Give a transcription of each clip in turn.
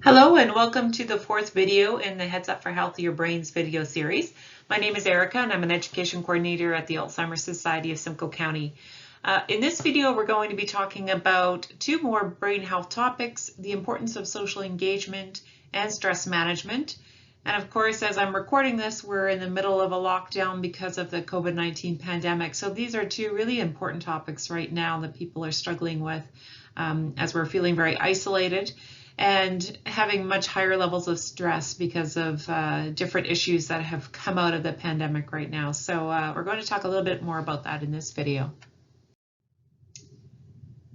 Hello and welcome to the fourth video in the Heads Up for Healthier Brains video series. My name is Erica and I'm an education coordinator at the Alzheimer's Society of Simcoe County. In this video, we're going to be talking about two more brain health topics, the importance of social engagement and stress management. And of course, as I'm recording this, we're in the middle of a lockdown because of the COVID-19 pandemic. So these are two really important topics right now that people are struggling with as we're feeling very isolated and having much higher levels of stress because of different issues that have come out of the pandemic right now. So we're going to talk a little bit more about that in this video.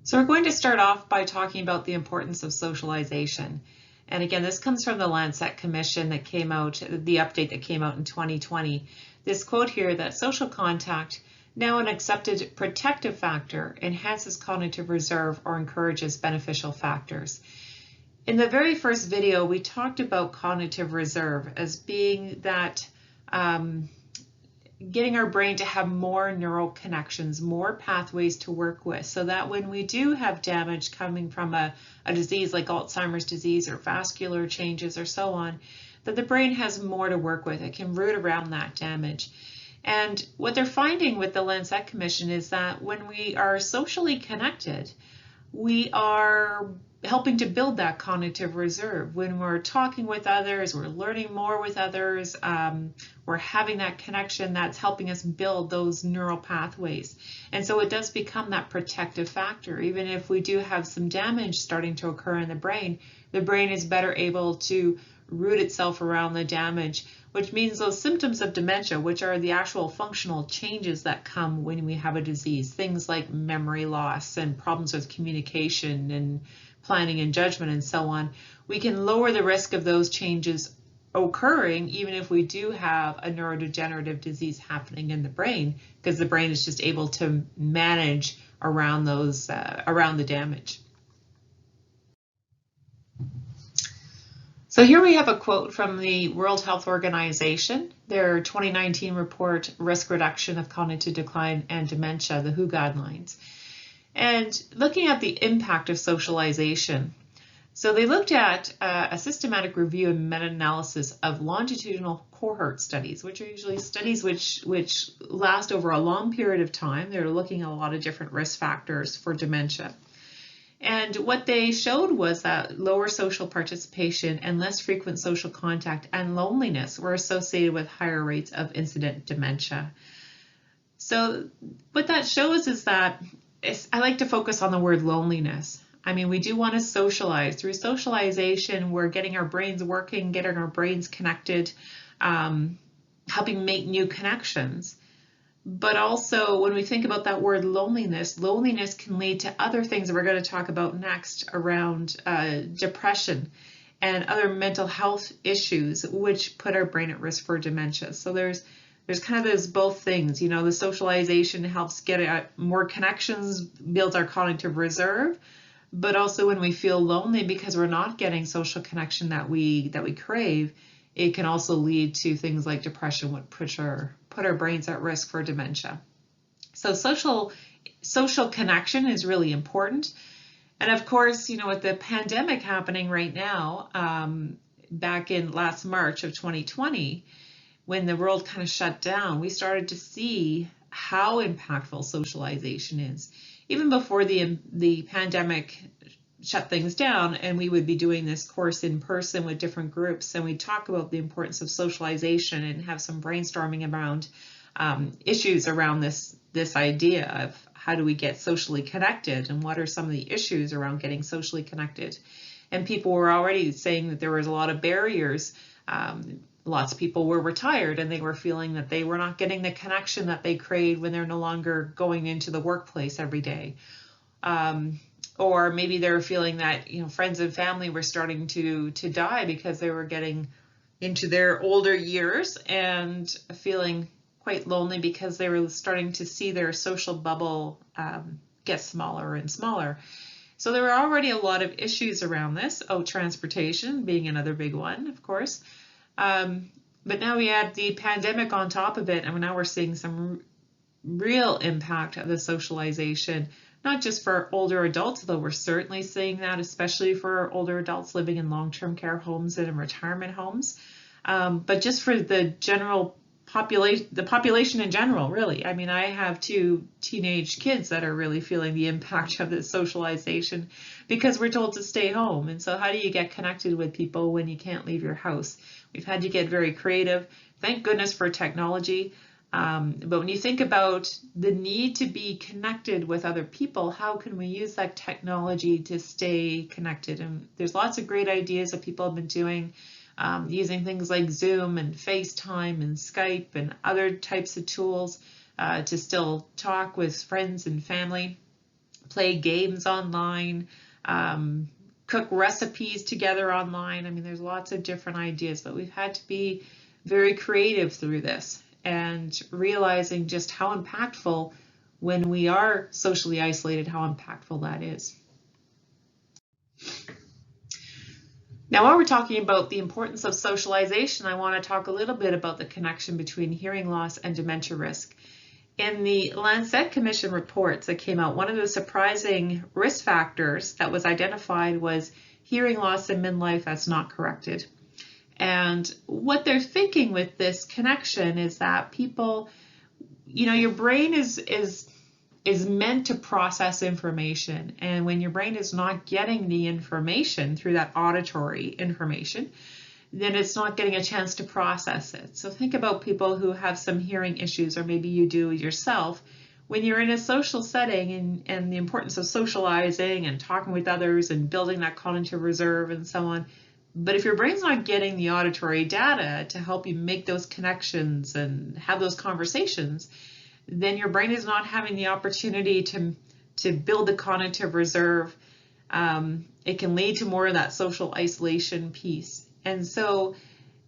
So we're going to start off by talking about the importance of socialization. And again, this comes from the Lancet Commission that came out, the update that came out in 2020. This quote here that social contact, now an accepted protective factor, enhances cognitive reserve or encourages beneficial factors. In the very first video, we talked about cognitive reserve as being that getting our brain to have more neural connections, more pathways to work with, so that when we do have damage coming from a disease like Alzheimer's disease or vascular changes or so on, that the brain has more to work with. It can root around that damage. And what they're finding with the Lancet Commission is that when we are socially connected, we are helping to build that cognitive reserve. When we're talking with others, we're learning more with others, we're having that connection that's helping us build those neural pathways. And so it does become that protective factor. Even if we do have some damage starting to occur in the brain is better able to root itself around the damage, which means those symptoms of dementia, which are the actual functional changes that come when we have a disease, things like memory loss and problems with communication and planning and judgment and so on, we can lower the risk of those changes occurring even if we do have a neurodegenerative disease happening in the brain, because the brain is just able to manage around those around the damage. So here we have a quote from the World Health Organization, their 2019 report, Risk Reduction of Cognitive Decline and Dementia, the WHO guidelines. And looking at the impact of socialization. So they looked at a systematic review and meta-analysis of longitudinal cohort studies, which are usually studies which last over a long period of time. They're looking at a lot of different risk factors for dementia. And what they showed was that lower social participation and less frequent social contact and loneliness were associated with higher rates of incident dementia. So what that shows is that I like to focus on the word loneliness. I mean, we do want to socialize. Through socialization, we're getting our brains working, getting our brains connected, helping make new connections. But also, when we think about that word loneliness, loneliness can lead to other things that we're going to talk about next around depression and other mental health issues, which put our brain at risk for dementia. So there's kind of those both things, you know, the socialization helps get more connections, builds our cognitive reserve, but also when we feel lonely because we're not getting social connection that we crave, it can also lead to things like depression, which put our brains at risk for dementia. So social connection is really important. And of course, you know, with the pandemic happening right now, back in last March of 2020, when the world kind of shut down, we started to see how impactful socialization is. Even before the pandemic shut things down, and we would be doing this course in person with different groups, and we'd talk about the importance of socialization and have some brainstorming around issues around this idea of how do we get socially connected and what are some of the issues around getting socially connected. And people were already saying that there was a lot of barriers. Lots of people were retired and they were feeling that they were not getting the connection that they craved when they're no longer going into the workplace every day. Or maybe they were feeling that, you know, friends and family were starting to die because they were getting into their older years and feeling quite lonely because they were starting to see their social bubble get smaller and smaller. So there were already a lot of issues around this. Oh, transportation being another big one, of course. But now we add the pandemic on top of it, and now we're seeing some real impact of the socialization not just for older adults, though we're certainly seeing that, especially for older adults living in long-term care homes and in retirement homes, but just for the general population, the population in general, really. I mean, I have 2 teenage kids that are really feeling the impact of this socialization because we're told to stay home. And so how do you get connected with people when you can't leave your house? We've had to get very creative. Thank goodness for technology. But when you think about the need to be connected with other people, how can we use that technology to stay connected? And there's lots of great ideas that people have been doing, using things like Zoom and FaceTime and Skype and other types of tools to still talk with friends and family, play games online, cook recipes together online. I mean, there's lots of different ideas, but we've had to be very creative through this, and realizing just how impactful when we are socially isolated, how impactful that is. Now, while we're talking about the importance of socialization, I want to talk a little bit about the connection between hearing loss and dementia risk. In the Lancet Commission reports that came out, one of the surprising risk factors that was identified was hearing loss in midlife that's not corrected. And what they're thinking with this connection is that people, your brain is meant to process information. And when your brain is not getting the information through that auditory information, then it's not getting a chance to process it. So think about people who have some hearing issues, or maybe you do yourself. When you're in a social setting and the importance of socializing and talking with others and building that cognitive reserve and so on, but if your brain's not getting the auditory data to help you make those connections and have those conversations, then your brain is not having the opportunity to build the cognitive reserve. It can lead to more of that social isolation piece. And so,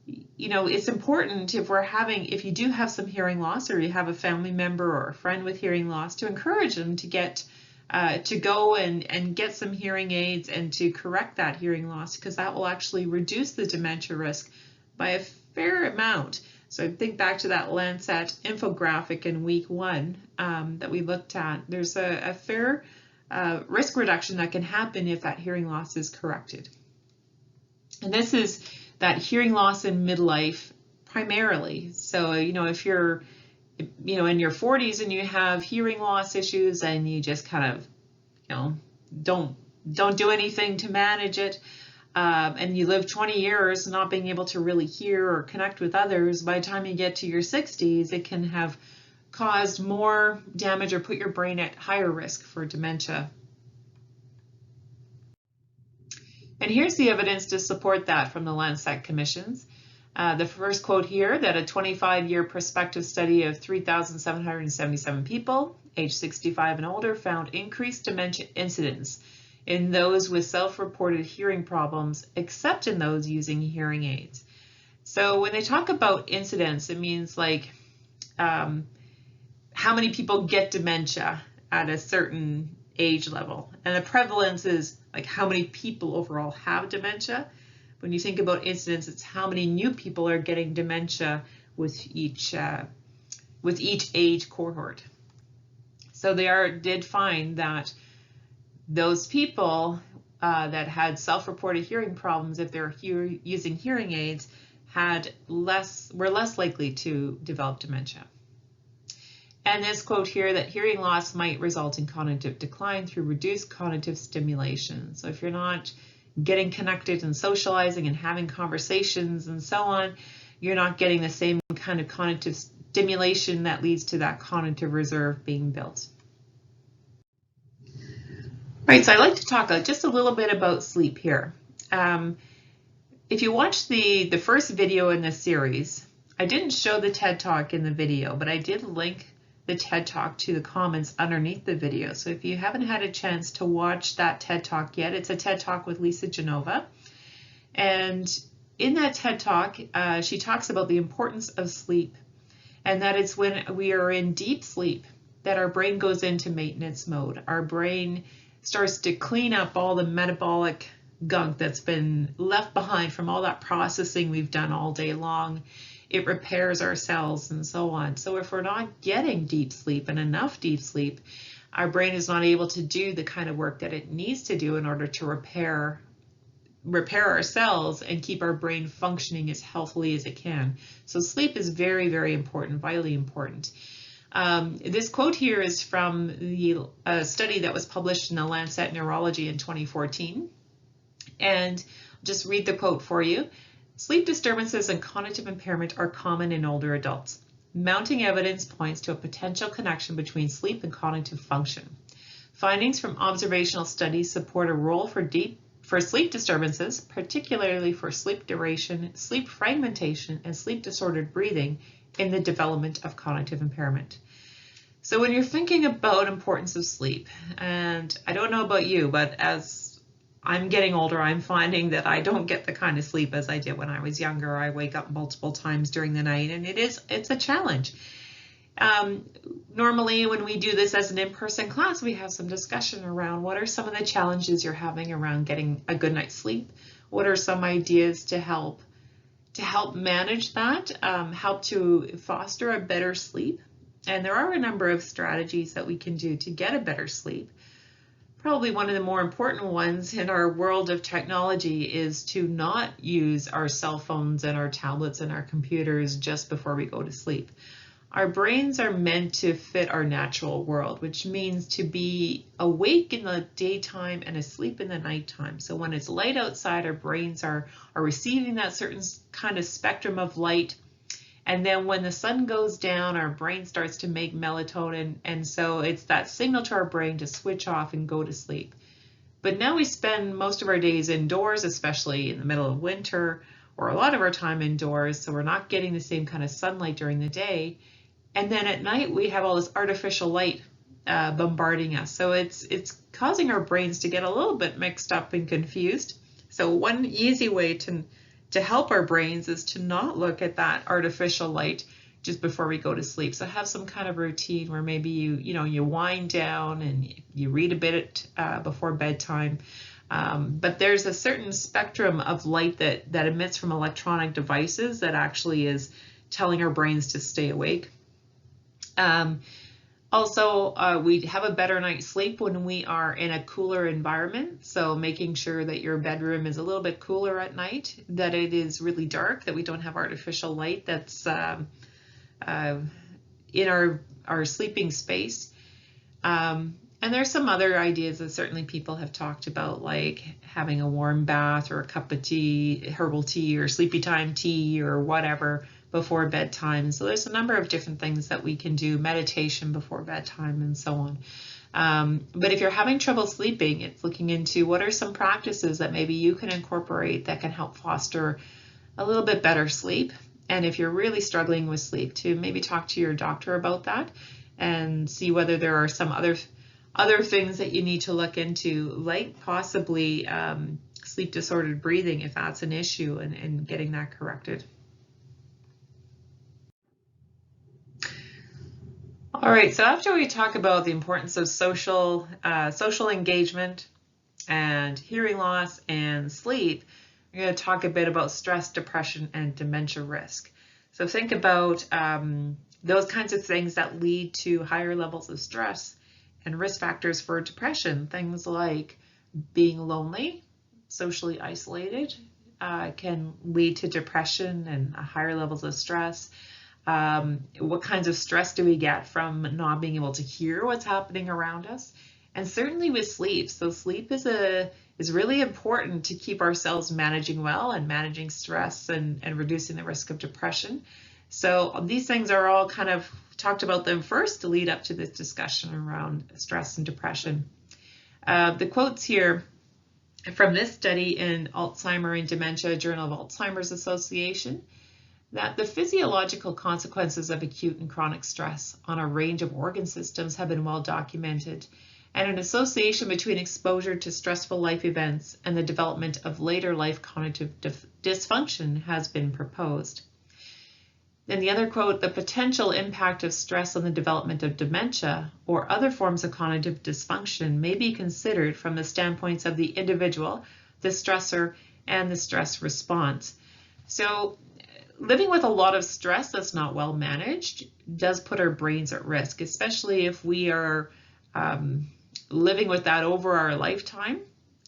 it's important if you do have some hearing loss, or you have a family member or a friend with hearing loss, to encourage them to go and get some hearing aids and to correct that hearing loss, because that will actually reduce the dementia risk by a fair amount. So think back to that Lancet infographic in week 1 that we looked at. There's a fair risk reduction that can happen if that hearing loss is corrected. And this is that hearing loss in midlife primarily. So, if you're in your 40s and you have hearing loss issues and you just kind of, don't do anything to manage it, and you live 20 years not being able to really hear or connect with others, by the time you get to your 60s, it can have caused more damage or put your brain at higher risk for dementia. And here's the evidence to support that from the Lancet Commissions. The first quote here, that a 25-year prospective study of 3,777 people, age 65 and older, found increased dementia incidence in those with self-reported hearing problems, except in those using hearing aids. So when they talk about incidence, it means like how many people get dementia at a certain age level. And the prevalence is like how many people overall have dementia. When you think about incidence, it's how many new people are getting dementia with each age cohort. So they did find that those people that had self-reported hearing problems, if they're using hearing aids, were less likely to develop dementia. And this quote here, that hearing loss might result in cognitive decline through reduced cognitive stimulation. So if you're not getting connected and socializing and having conversations and so on, you're not getting the same kind of cognitive stimulation that leads to that cognitive reserve being built. Right, so I'd like to talk just a little bit about sleep here. If you watch the first video in this series, I didn't show the TED Talk in the video, but I did link the TED Talk to the comments underneath the video. So if you haven't had a chance to watch that TED Talk yet, it's a TED Talk with Lisa Genova. And in that TED Talk, she talks about the importance of sleep, and that it's when we are in deep sleep that our brain goes into maintenance mode. Our brain starts to clean up all the metabolic gunk that's been left behind from all that processing we've done all day long. It repairs our cells and so on. So if we're not getting deep sleep and enough deep sleep, our brain is not able to do the kind of work that it needs to do in order to repair our cells and keep our brain functioning as healthily as it can. So sleep is very, very important, vitally important. This quote here is from the study that was published in the Lancet Neurology in 2014. And just read the quote for you. Sleep disturbances and cognitive impairment are common in older adults. Mounting evidence points to a potential connection between sleep and cognitive function. Findings from observational studies support a role for sleep disturbances, particularly for sleep duration, sleep fragmentation, and sleep disordered breathing in the development of cognitive impairment. So when you're thinking about importance of sleep, and I don't know about you, but as I'm getting older, I'm finding that I don't get the kind of sleep as I did when I was younger. I wake up multiple times during the night, and it's a challenge. Normally when we do this as an in-person class, we have some discussion around what are some of the challenges you're having around getting a good night's sleep. What are some ideas to help manage that, help to foster a better sleep? And there are a number of strategies that we can do to get a better sleep. Probably one of the more important ones in our world of technology is to not use our cell phones and our tablets and our computers just before we go to sleep. Our brains are meant to fit our natural world, which means to be awake in the daytime and asleep in the nighttime. So when it's light outside, our brains are receiving that certain kind of spectrum of light. And then when the sun goes down, our brain starts to make melatonin. And so it's that signal to our brain to switch off and go to sleep. But now we spend most of our days indoors, especially in the middle of winter, or a lot of our time indoors. So we're not getting the same kind of sunlight during the day. And then at night, we have all this artificial light bombarding us. So it's causing our brains to get a little bit mixed up and confused. So one easy way to help our brains is to not look at that artificial light just before we go to sleep. So have some kind of routine where maybe you wind down and you read a bit before bedtime. But there's a certain spectrum of light that emits from electronic devices that actually is telling our brains to stay awake. Also, we have a better night's sleep when we are in a cooler environment. So making sure that your bedroom is a little bit cooler at night, that it is really dark, that we don't have artificial light that's in our sleeping space. And there's some other ideas that certainly people have talked about, like having a warm bath or a cup of tea, herbal tea or sleepy time tea or whatever before bedtime. So there's a number of different things that we can do, meditation before bedtime and so on. But if you're having trouble sleeping, it's looking into what are some practices that maybe you can incorporate that can help foster a little bit better sleep. And if you're really struggling with sleep, to maybe talk to your doctor about that and see whether there are some other things that you need to look into, like possibly sleep disordered breathing if that's an issue, and getting that corrected. All right, so after we talk about the importance of social engagement and hearing loss and sleep, we're going to talk a bit about stress, depression, and dementia risk. So think about those kinds of things that lead to higher levels of stress and risk factors for depression. Things like being lonely, socially isolated, can lead to depression and higher levels of stress. What kinds of stress do we get from not being able to hear what's happening around us? And certainly with sleep. So sleep is really important to keep ourselves managing well and managing stress and reducing the risk of depression. So these things are all kind of talked about them first to lead up to this discussion around stress and depression. The quotes here from this study in Alzheimer and Dementia, Journal of Alzheimer's Association, that the physiological consequences of acute and chronic stress on a range of organ systems have been well documented, and an association between exposure to stressful life events and the development of later life cognitive dysfunction has been proposed. Then the other quote, the potential impact of stress on the development of dementia or other forms of cognitive dysfunction may be considered from the standpoints of the individual, the stressor, and the stress response. So living with a lot of stress that's not well managed does put our brains at risk, especially if we are living with that over our lifetime,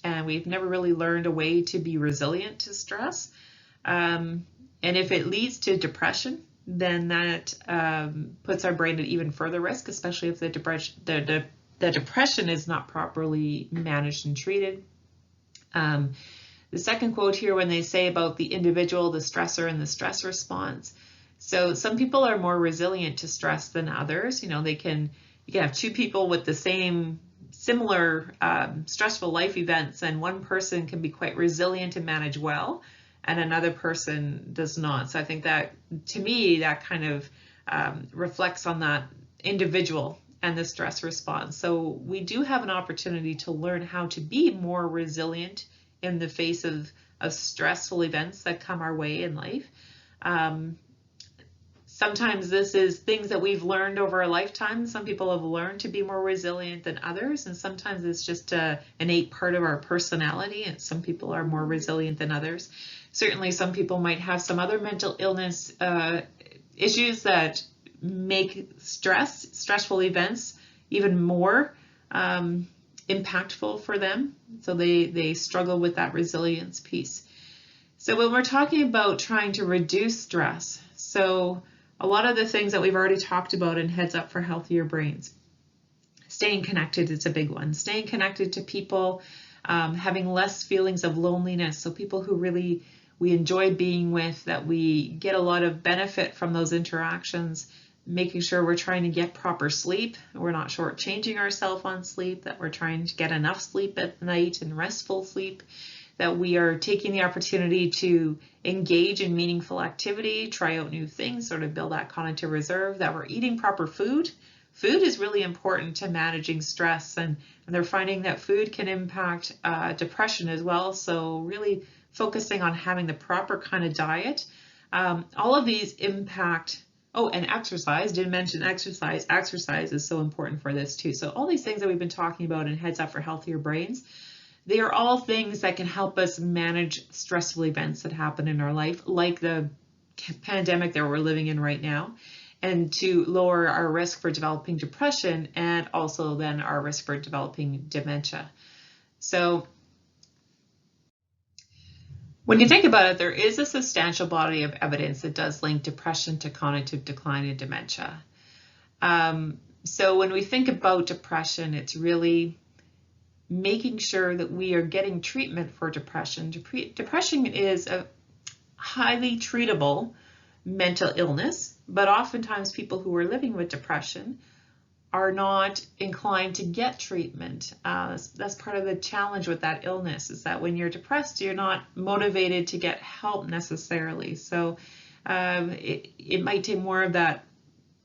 and we've never really learned a way to be resilient to stress. And if it leads to depression, then that puts our brain at even further risk, especially if the depression is not properly managed and treated. The second quote here, when they say about the individual, the stressor, and the stress response. So some people are more resilient to stress than others. You can have two people with the similar stressful life events, and one person can be quite resilient and manage well, and another person does not. So I think that, to me, that kind of reflects on that individual and the stress response. So we do have an opportunity to learn how to be more resilient in the face of stressful events that come our way in life. Sometimes this is things that we've learned over a lifetime. Some people have learned to be more resilient than others, and sometimes it's just an innate part of our personality, and some people are more resilient than others. Certainly some people might have some other mental illness issues that make stressful events even more impactful for them. So they struggle with that resilience piece. So when we're talking about trying to reduce stress, so a lot of the things that we've already talked about in Heads Up for Healthier Brains. Staying connected is a big one. Staying connected to people, having less feelings of loneliness. So people who really we enjoy being with, that we get a lot of benefit from those interactions, making sure we're trying to get proper sleep, we're not shortchanging ourselves on sleep, that we're trying to get enough sleep at night and restful sleep, that we are taking the opportunity to engage in meaningful activity, try out new things, sort of build that cognitive reserve, that we're eating proper food. Food is really important to managing stress, and they're finding that food can impact depression as well. So really focusing on having the proper kind of diet. All of these impact, and exercise, didn't mention exercise. Exercise is so important for this too. So all these things that we've been talking about in Heads Up for Healthier Brains, they are all things that can help us manage stressful events that happen in our life, like the pandemic that we're living in right now, and to lower our risk for developing depression and also then our risk for developing dementia. So when you think about it, there is a substantial body of evidence that does link depression to cognitive decline and dementia. So when we think about depression, it's really making sure that we are getting treatment for depression. Depression is a highly treatable mental illness, but oftentimes people who are living with depression are not inclined to get treatment. That's part of the challenge with that illness, is that when you're depressed, you're not motivated to get help necessarily. So it might take more of that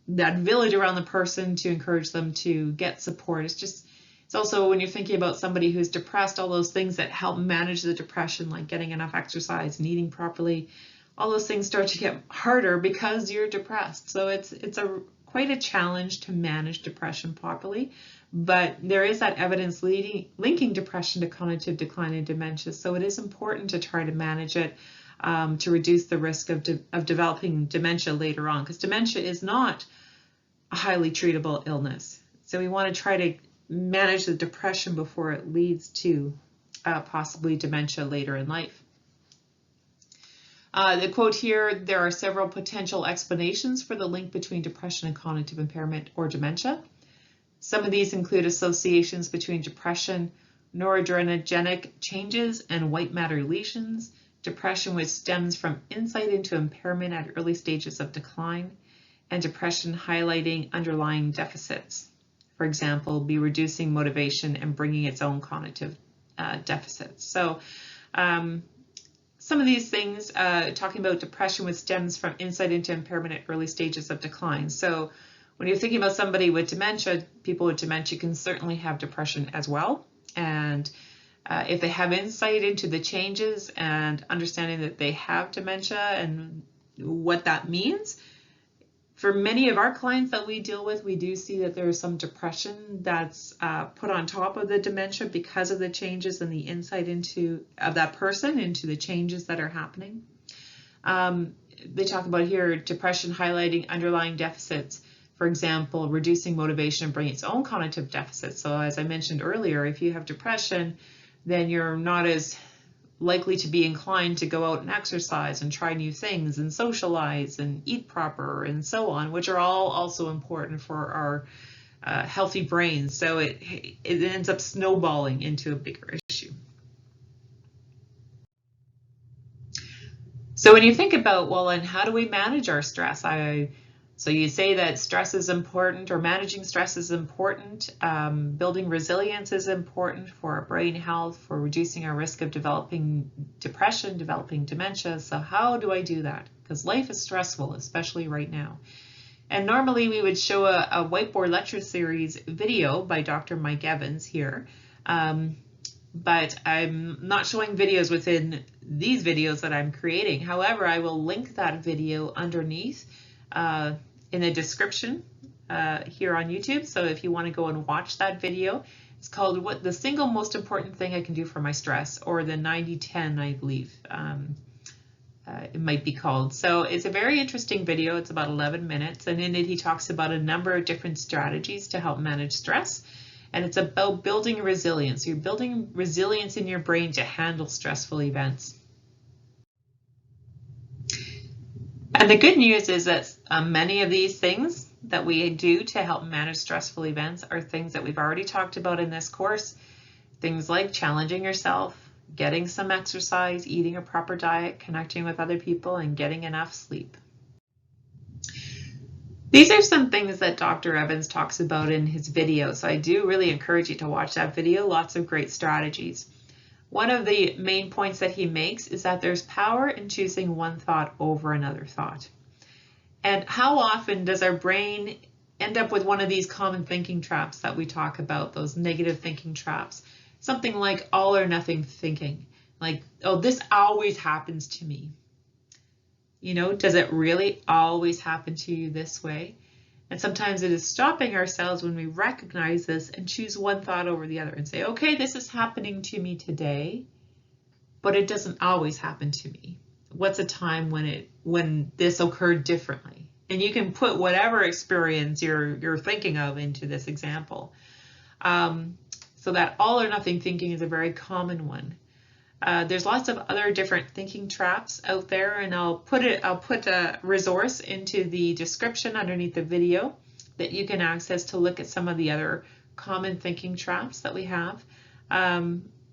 village around the person to encourage them to get support. It's also, when you're thinking about somebody who's depressed, all those things that help manage the depression, like getting enough exercise and eating properly, all those things start to get harder because you're depressed. So it's quite a challenge to manage depression properly, but there is that evidence linking depression to cognitive decline and dementia. So it is important to try to manage it to reduce the risk of developing dementia later on, because dementia is not a highly treatable illness. So we want to try to manage the depression before it leads to possibly dementia later in life. The quote here, there are several potential explanations for the link between depression and cognitive impairment or dementia. Some of these include associations between depression, noradrenergic changes, and white matter lesions, depression which stems from insight into impairment at early stages of decline, and depression highlighting underlying deficits. For example, be reducing motivation and bringing its own cognitive deficits. So some of these things, talking about depression which stems from insight into impairment at early stages of decline. So when you're thinking about somebody with dementia, people with dementia can certainly have depression as well. And if they have insight into the changes and understanding that they have dementia and what that means, for many of our clients that we deal with, we do see that there is some depression that's put on top of the dementia because of the changes and the insight of that person into the changes that are happening. They talk about here depression highlighting underlying deficits. For example, reducing motivation and bringing its own cognitive deficits. So as I mentioned earlier, if you have depression, then you're not as likely to be inclined to go out and exercise and try new things and socialize and eat proper and so on, which are all also important for our healthy brains. So it ends up snowballing into a bigger issue. So when you think about, well, and how do we manage our stress? So you say that stress is important, or managing stress is important. Building resilience is important for our brain health, for reducing our risk of developing depression, developing dementia. So how do I do that? Because life is stressful, especially right now. And normally we would show a whiteboard lecture series video by Dr. Mike Evans here. But I'm not showing videos within these videos that I'm creating. However, I will link that video underneath in the description here on YouTube. So if you want to go and watch that video, it's called "What the Single Most Important Thing I Can Do for My Stress," or the 90-10, I believe it might be called. So it's a very interesting video. It's about 11 minutes, and in it he talks about a number of different strategies to help manage stress. And it's about building resilience. You're building resilience in your brain to handle stressful events. And the good news is that many of these things that we do to help manage stressful events are things that we've already talked about in this course. Things like challenging yourself, getting some exercise, eating a proper diet, connecting with other people, and getting enough sleep. These are some things that Dr. Evans talks about in his video, so I do really encourage you to watch that video. Lots of great strategies. One of the main points that he makes is that there's power in choosing one thought over another thought. And how often does our brain end up with one of these common thinking traps that we talk about, those negative thinking traps? Something like all or nothing thinking, like, oh, this always happens to me. You know, does it really always happen to you this way? And sometimes it is stopping ourselves when we recognize this and choose one thought over the other and say, okay, this is happening to me today, but it doesn't always happen to me. What's a time when this occurred differently? And you can put whatever experience you're thinking of into this example. So that all or nothing thinking is a very common one. There's lots of other different thinking traps out there, and I'll put a resource into the description underneath the video that you can access to look at some of the other common thinking traps that we have.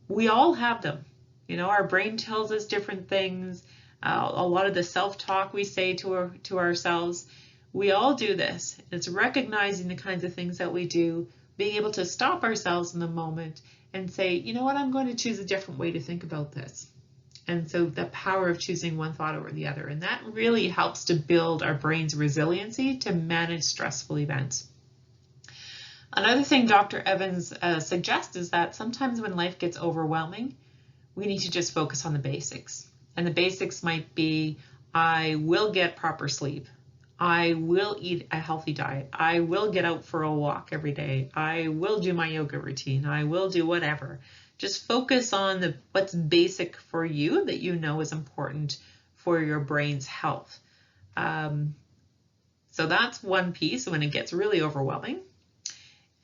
We all have them. You know, our brain tells us different things. A lot of the self-talk we say to ourselves, we all do this. It's recognizing the kinds of things that we do, being able to stop ourselves in the moment and say, you know what, I'm going to choose a different way to think about this. And so the power of choosing one thought over the other. And that really helps to build our brain's resiliency to manage stressful events. Another thing Dr. Evans suggests is that sometimes when life gets overwhelming, we need to just focus on the basics. And the basics might be, I will get proper sleep. I will eat a healthy diet. I will get out for a walk every day. I will do my yoga routine. I will do whatever. Just focus on what's basic for you that you know is important for your brain's health. So that's one piece when it gets really overwhelming.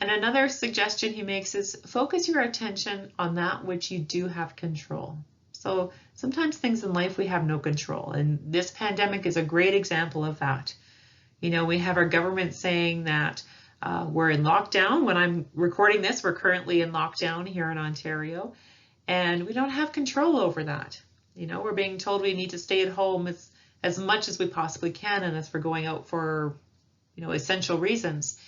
And another suggestion he makes is focus your attention on that which you do have control. So sometimes things in life we have no control, and this pandemic is a great example of that. You know, we have our government saying that we're in lockdown. When I'm recording this, we're currently in lockdown here in Ontario, and we don't have control over that. You know, we're being told we need to stay at home as much as we possibly can, unless we're going out for, you know, essential reasons.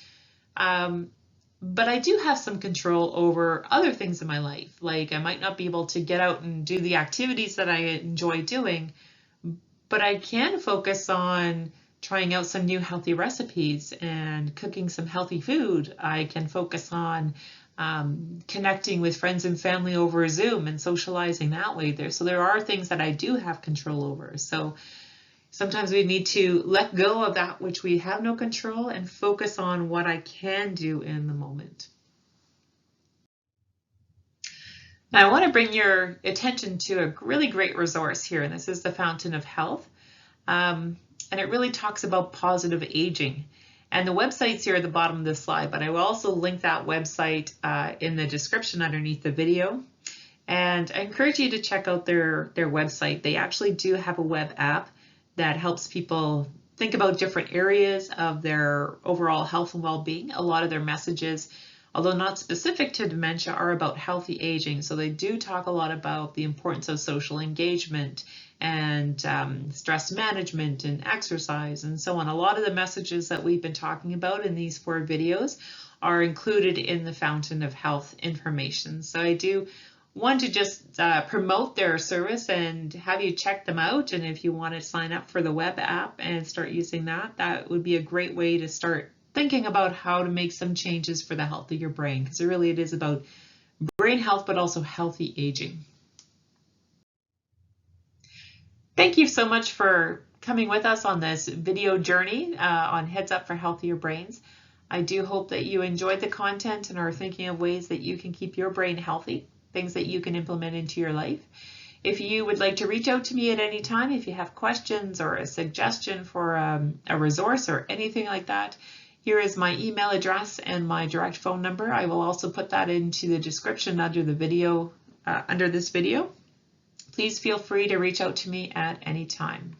But I do have some control over other things in my life. Like I might not be able to get out and do the activities that I enjoy doing, but I can focus on trying out some new healthy recipes and cooking some healthy food. I can focus on connecting with friends and family over Zoom and socializing that way. So there are things that I do have control over. So sometimes we need to let go of that which we have no control and focus on what I can do in the moment. Now I want to bring your attention to a really great resource here, and this is the Fountain of Health. And it really talks about positive aging. And the website's here at the bottom of the slide, but I will also link that website in the description underneath the video. And I encourage you to check out their website. They actually do have a web app that helps people think about different areas of their overall health and well-being. A lot of their messages, although not specific to dementia, are about healthy aging. So they do talk a lot about the importance of social engagement and stress management and exercise and so on. A lot of the messages that we've been talking about in these 4 videos are included in the Fountain of Health information. So I do want to just promote their service and have you check them out. And if you want to sign up for the web app and start using that, that would be a great way to start thinking about how to make some changes for the health of your brain, because really it is about brain health, but also healthy aging. Thank you so much for coming with us on this video journey on Heads Up for Healthier Brains. I do hope that you enjoyed the content and are thinking of ways that you can keep your brain healthy, things that you can implement into your life. If you would like to reach out to me at any time, if you have questions or a suggestion for a resource or anything like that, here is my email address and my direct phone number. I will also put that into the description under the video, under this video. Please feel free to reach out to me at any time.